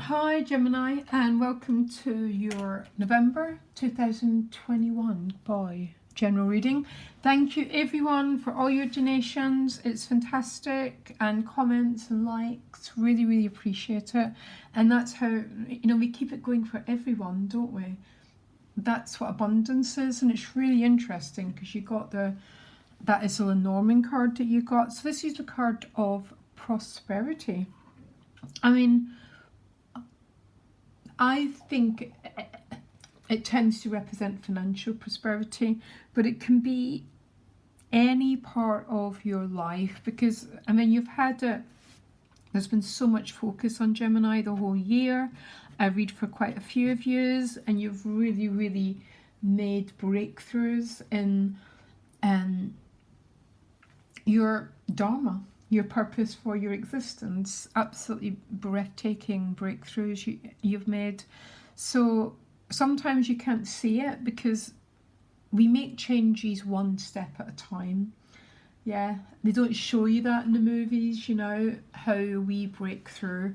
Hi Gemini, and welcome to your November 2021 by general reading. Thank you everyone for all your donations. It's fantastic, and comments and likes. Really appreciate it. And that's how, we keep it going for everyone, don't we? That's what abundance is, and it's really interesting because you got that is the Norman card that you got. So this is the card of prosperity. I think it tends to represent financial prosperity, but it can be any part of your life because, there's been so much focus on Gemini the whole year. I read for quite a few of you, and you've really made breakthroughs in your Dharma, your purpose for your existence. Absolutely breathtaking breakthroughs you've made. So sometimes you can't see it because we make changes one step at a time. Yeah, they don't show you that in the movies, how we break through.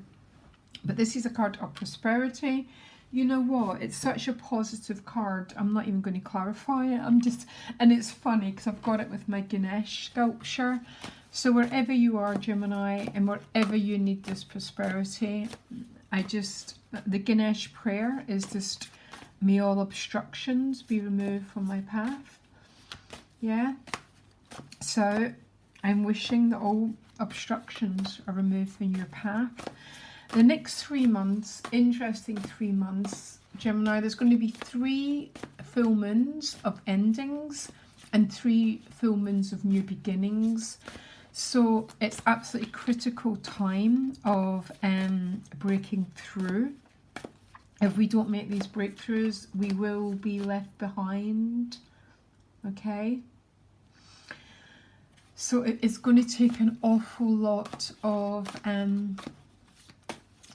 But this is a card of prosperity. You know what? It's such a positive card. I'm not even going to clarify it. And it's funny because I've got it with my Ganesh sculpture. So wherever you are, Gemini, and wherever you need this prosperity, the Ganesh prayer is just, may all obstructions be removed from my path. Yeah. So I'm wishing that all obstructions are removed from your path. The next 3 months, interesting 3 months, Gemini, there's going to be 3 full moons of endings and 3 full moons of new beginnings. So it's absolutely critical time of breaking through. If we don't make these breakthroughs, we will be left behind. Okay? So it's going to take an awful lot of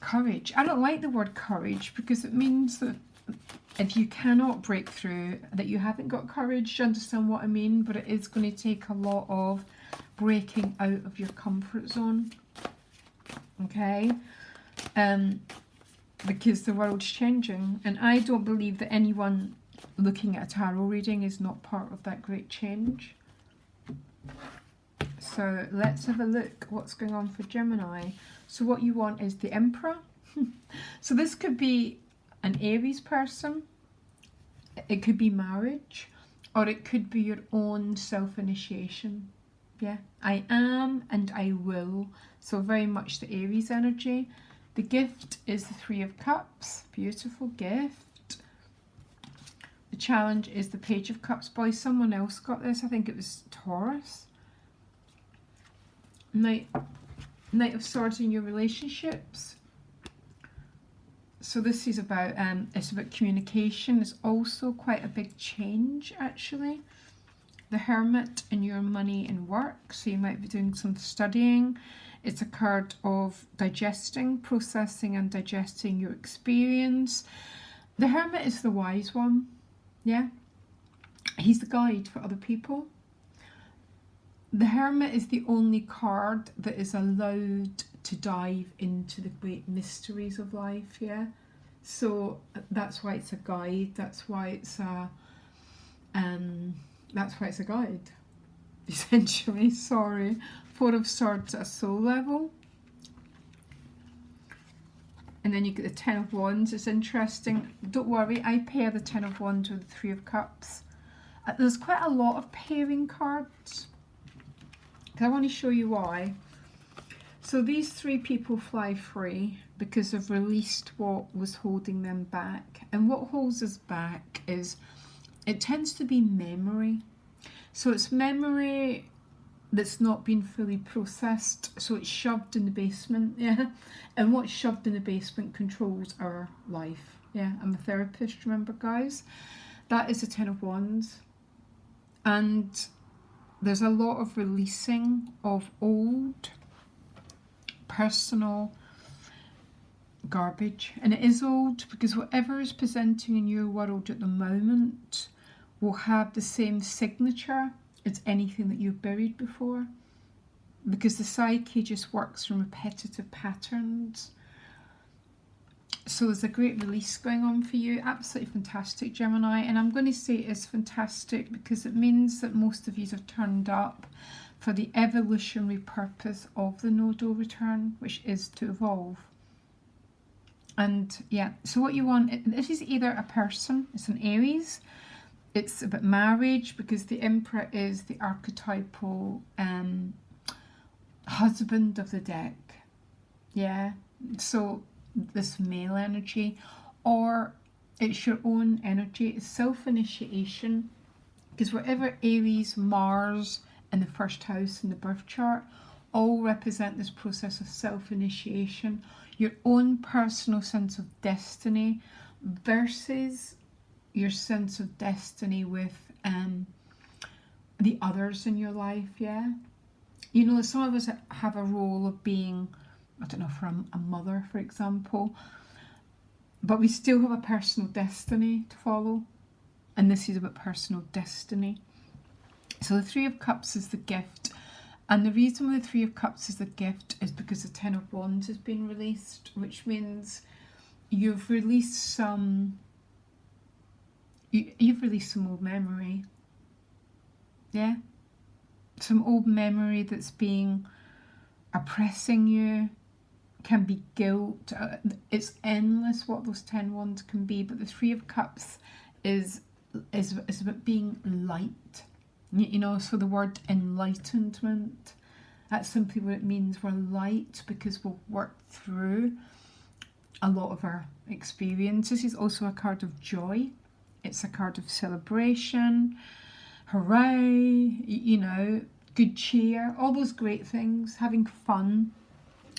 courage. I don't like the word courage because it means that if you cannot break through, that you haven't got courage. You understand what I mean? But it is going to take a lot of breaking out of your comfort zone. Okay? Because the world's changing, and I don't believe that anyone looking at a tarot reading is not part of that great change. So let's have a look what's going on for Gemini. So what you want is the Emperor. So this could be an Aries person, it could be marriage, or it could be your own self-initiation. Yeah, I am and I will. So very much the Aries energy. The gift is the 3 of Cups. Beautiful gift. The challenge is the Page of Cups. Boy, someone else got this. I think it was Taurus. Knight of Swords in your relationships. So this is about it's about communication. It's also quite a big change actually. The Hermit in your money and work. So you might be doing some studying. It's a card of processing and digesting your experience. The Hermit is the wise one. Yeah. He's the guide for other people. The Hermit is the only card that is allowed to dive into the great mysteries of life, yeah? So that's why it's a guide, that's why it's a guide, essentially. Sorry. 4 of Swords at a soul level. And then you get the 10 of Wands. It's interesting. Don't worry, I pair the 10 of Wands with the 3 of Cups. There's quite a lot of pairing cards. I want to show you why. So these 3 people fly free because they've released what was holding them back. And what holds us back is, it tends to be memory. So it's memory that's not been fully processed. So it's shoved in the basement, yeah. And what's shoved in the basement controls our life. Yeah, I'm a therapist, remember guys? That is the 10 of Wands. And there's a lot of releasing of old personal garbage. And it is old because whatever is presenting in your world at the moment will have the same signature as anything that you've buried before. Because the psyche just works from repetitive patterns. So there's a great release going on for you. Absolutely fantastic, Gemini. And I'm going to say it's fantastic because it means that most of you have turned up for the evolutionary purpose of the nodal return, which is to evolve. And yeah, so what you want, this is either a person, it's an Aries, it's about marriage because the Emperor is the archetypal husband of the deck. Yeah, so this male energy, or it's your own energy, it's self-initiation, because whatever Aries, Mars in the first house in the birth chart all represent this process of self-initiation, your own personal sense of destiny versus your sense of destiny with the others in your life. Yeah, you know, some of us have a role of being, I don't know, for a mother, for example, but we still have a personal destiny to follow, and this is about personal destiny. So the Three of Cups is the gift, and the reason why the Three of Cups is the gift is because the Ten of Wands has been released, which means you've released some old memory. Yeah, some old memory that's being oppressing you. Can be guilt. It's endless what those 10 wands can be, but the Three of Cups is about being light. You know, so the word enlightenment, that's simply what it means. We're light because we'll work through a lot of our experiences. This is also a card of joy. It's a card of celebration, hooray, you know, good cheer, all those great things, having fun.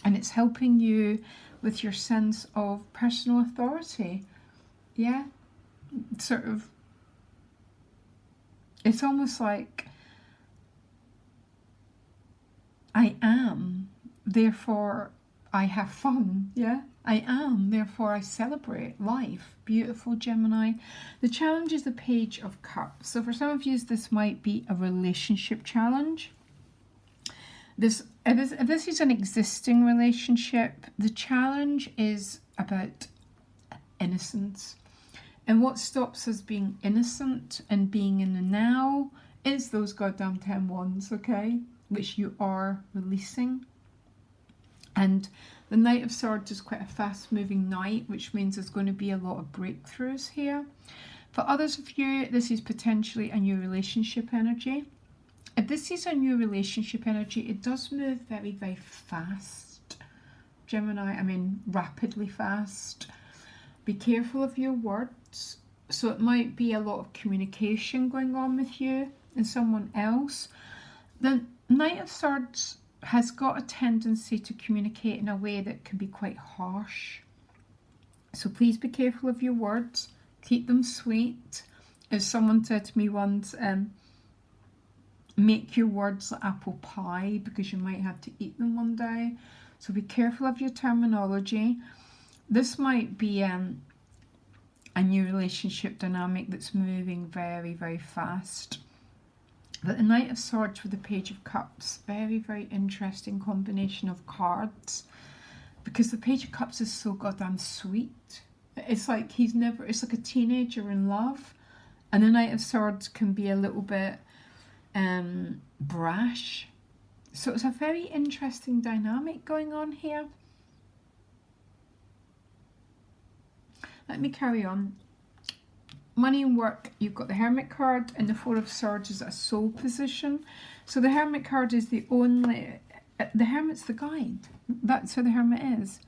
And it's helping you with your sense of personal authority. Yeah, sort of, it's almost like I am, therefore I have fun. Yeah, I am, therefore I celebrate life. Beautiful, Gemini. The challenge is the Page of Cups. So for some of you, this might be a relationship challenge. If this is an existing relationship, the challenge is about innocence. And what stops us being innocent and being in the now is those goddamn 10 wands, okay? Which you are releasing. And the Knight of Swords is quite a fast-moving knight, which means there's going to be a lot of breakthroughs here. For others of you, this is potentially a new relationship energy. If this is a new relationship energy, it does move very, very fast. Gemini, I mean rapidly fast. Be careful of your words. So it might be a lot of communication going on with you and someone else. The Knight of Swords has got a tendency to communicate in a way that can be quite harsh. So please be careful of your words. Keep them sweet. As someone said to me once, make your words like apple pie because you might have to eat them one day. So be careful of your terminology. This might be a new relationship dynamic that's moving very, very fast. But the Knight of Swords with the Page of Cups, very, very interesting combination of cards, because the Page of Cups is so goddamn sweet. It's like it's like a teenager in love, and the Knight of Swords can be a little bit brash. So it's a very interesting dynamic going on here. Let me carry on. Money and work, you've got the Hermit card, and the Four of Swords is a soul position. So the Hermit card is the Hermit's the guide. That's who the Hermit is.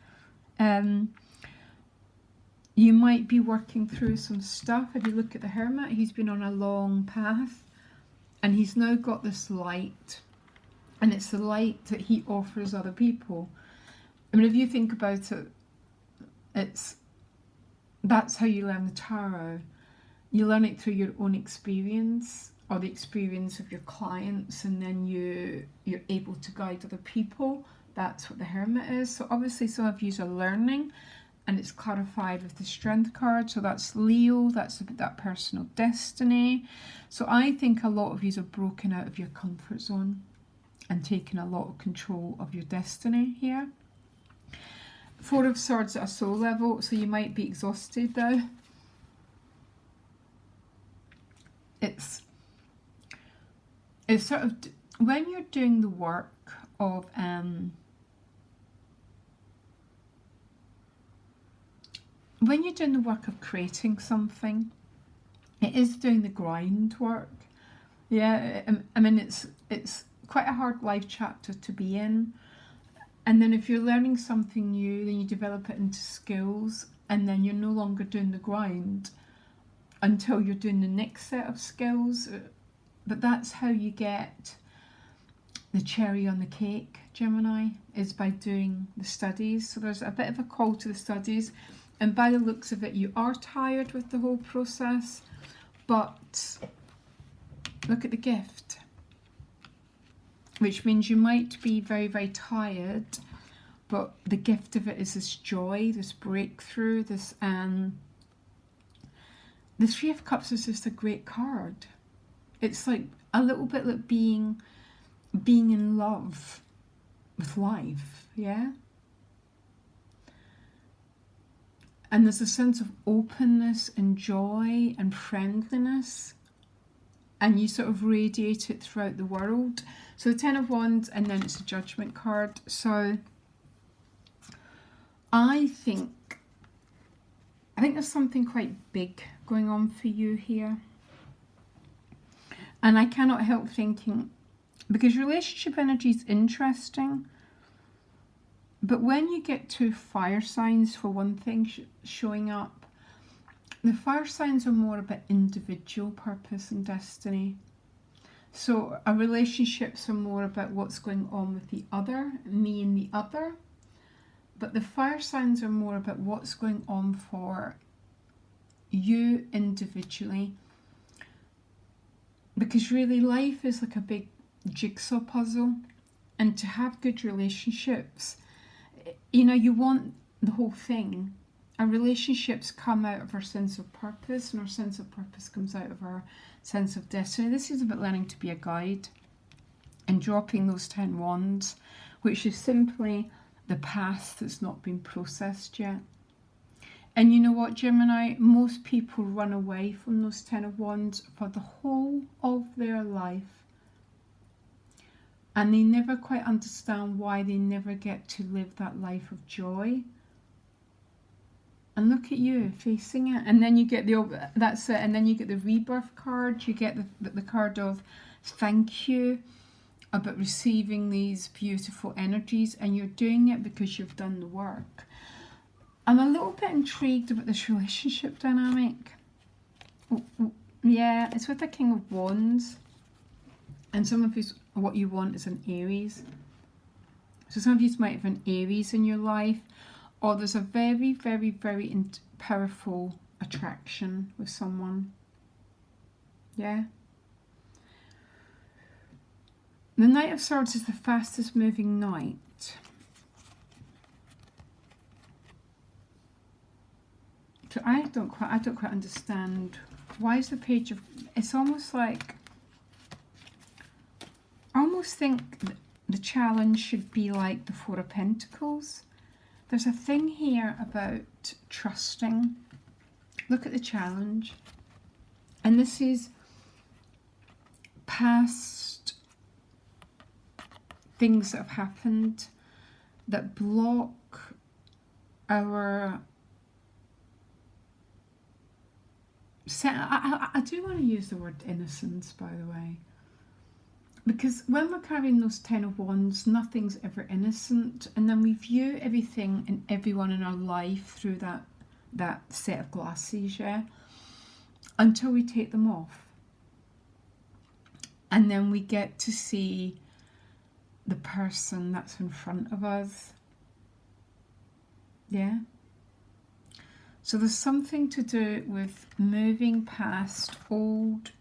You might be working through some stuff. If you look at the Hermit, he's been on a long path, and he's now got this light, and it's the light that he offers other people. I mean, if you think about it, that's how you learn the tarot. You learn it through your own experience or the experience of your clients, and then you're able to guide other people. That's what the Hermit is. So obviously some of you are learning, and it's clarified with the Strength card. So that's Leo, that's about that personal destiny. So I think a lot of you are broken out of your comfort zone and taken a lot of control of your destiny here. Four of Swords at a soul level, so you might be exhausted now. It's sort of, when you're doing the work of when you're doing the work of creating something, it is doing the grind work. Yeah, I mean, it's quite a hard life chapter to be in. And then if you're learning something new, then you develop it into skills, and then you're no longer doing the grind until you're doing the next set of skills. But that's how you get the cherry on the cake, Gemini, is by doing the studies. So there's a bit of a call to the studies, and by the looks of it, you are tired with the whole process, but look at the gift, which means you might be very, very tired, but the gift of it is this joy, this breakthrough, this the Three of Cups is just a great card. It's like a little bit like being in love with life, yeah? And there's a sense of openness and joy and friendliness, and you sort of radiate it throughout the world. So the Ten of Wands, and then it's a Judgment card. So I think there's something quite big going on for you here. And I cannot help thinking, because relationship energy is interesting, but when you get two fire signs, for one thing, showing up, the fire signs are more about individual purpose and destiny. So our relationships are more about what's going on with the other, me and the other. But the fire signs are more about what's going on for you individually. Because really life is like a big jigsaw puzzle. And to have good relationships, you know, you want the whole thing. Our relationships come out of our sense of purpose, and our sense of purpose comes out of our sense of destiny. This is about learning to be a guide and dropping those 10 wands, which is simply the past that's not been processed yet. And you know what, Gemini? Most people run away from those 10 of wands for the whole of their life. And they never quite understand why they never get to live that life of joy. And look at you facing it. And then you get that's it. And then you get the rebirth card. You get the card of thank you, about receiving these beautiful energies. And you're doing it because you've done the work. I'm a little bit intrigued about this relationship dynamic. Yeah, it's with the King of Wands. And some of you, what you want is an Aries. So some of you might have an Aries in your life. Or there's a very, very, very powerful attraction with someone. Yeah. The Knight of Swords is the fastest moving knight. So I don't quite understand. Why is the Page of... It's almost like... I almost think the challenge should be like the Four of Pentacles. There's a thing here about trusting. Look at the challenge. And this is past things that have happened that block our... I do want to use the word innocence, by the way. Because when we're carrying those 10 of wands, nothing's ever innocent. And then we view everything and everyone in our life through that set of glasses, yeah? Until we take them off. And then we get to see the person that's in front of us. Yeah? So there's something to do with moving past old...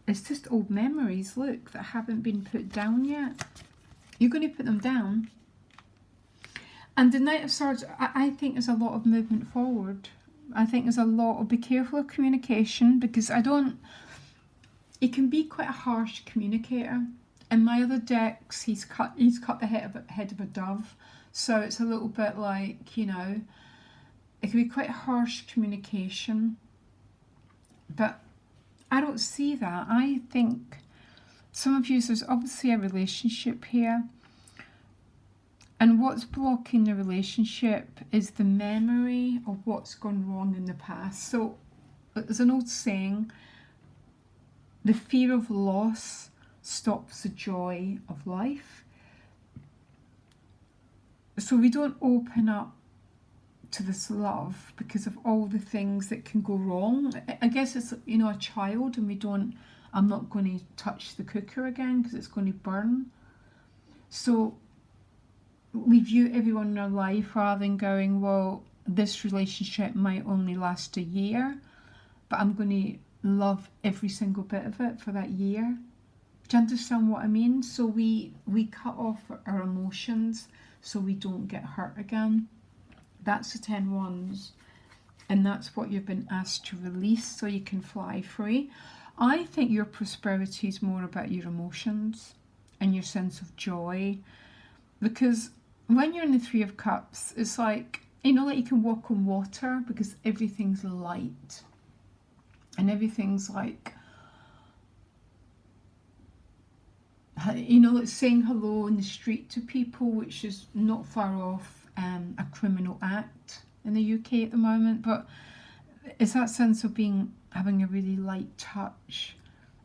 It's just old memories, look, that haven't been put down yet. You're going to put them down. And the Knight of Swords, I think there's a lot of movement forward. I think there's a lot of... Be careful of communication, because he can be quite a harsh communicator. In my other decks, he's cut the head of a dove. So it's a little bit like, you know, it can be quite harsh communication. But I don't see that. I think some of you, there's obviously a relationship here. And what's blocking the relationship is the memory of what's gone wrong in the past. So there's an old saying, the fear of loss stops the joy of life. So we don't open up to this love because of all the things that can go wrong. I guess it's, you know, a child, and I'm not going to touch the cooker again because it's going to burn. So we view everyone in our life rather than going, well, this relationship might only last a year, but I'm going to love every single bit of it for that year. Do you understand what I mean? So we cut off our emotions so we don't get hurt again. That's the 10 Wands, and that's what you've been asked to release so you can fly free. I think your prosperity is more about your emotions and your sense of joy, because when you're in the 3 of Cups, it's like, you know, like you can walk on water because everything's light and everything's like, you know, like saying hello in the street to people, which is not far off a criminal act in the UK at the moment. But it's that sense of having a really light touch.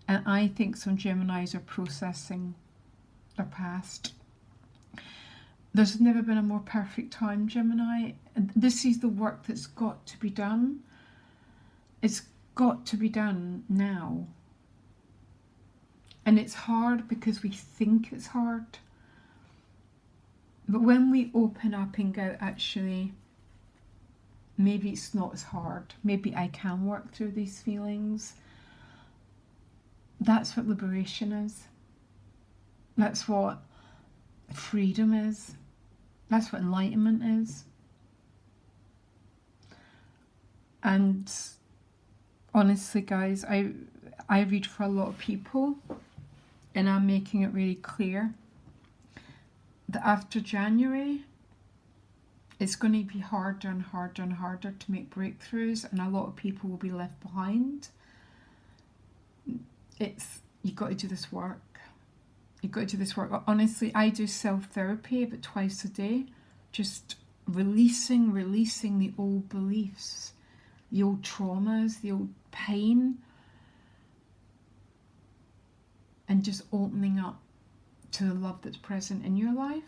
And I think some Geminis are processing their past. There's never been a more perfect time, Gemini. This is the work that's got to be done. It's got to be done now. And it's hard because we think it's hard. But when we open up and go, actually, maybe it's not as hard. Maybe I can work through these feelings. That's what liberation is. That's what freedom is. That's what enlightenment is. And honestly, guys, I read for a lot of people, and I'm making it really clear that after January, it's going to be harder and harder and harder to make breakthroughs, and a lot of people will be left behind. You've got to do this work. You've got to do this work. Honestly, I do self-therapy about twice a day, just releasing the old beliefs, the old traumas, the old pain, and just opening up to the love that's present in your life.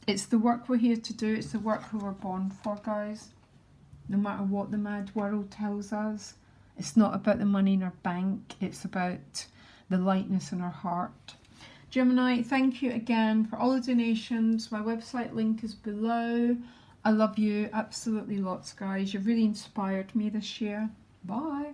It's the work we're here to do. It's the work we were born for, guys. No matter what the mad world tells us, it's not about the money in our bank. It's about the lightness in our heart. Gemini, thank you again for all the donations. My website link is below. I love you absolutely lots, guys. You've really inspired me this year. Bye.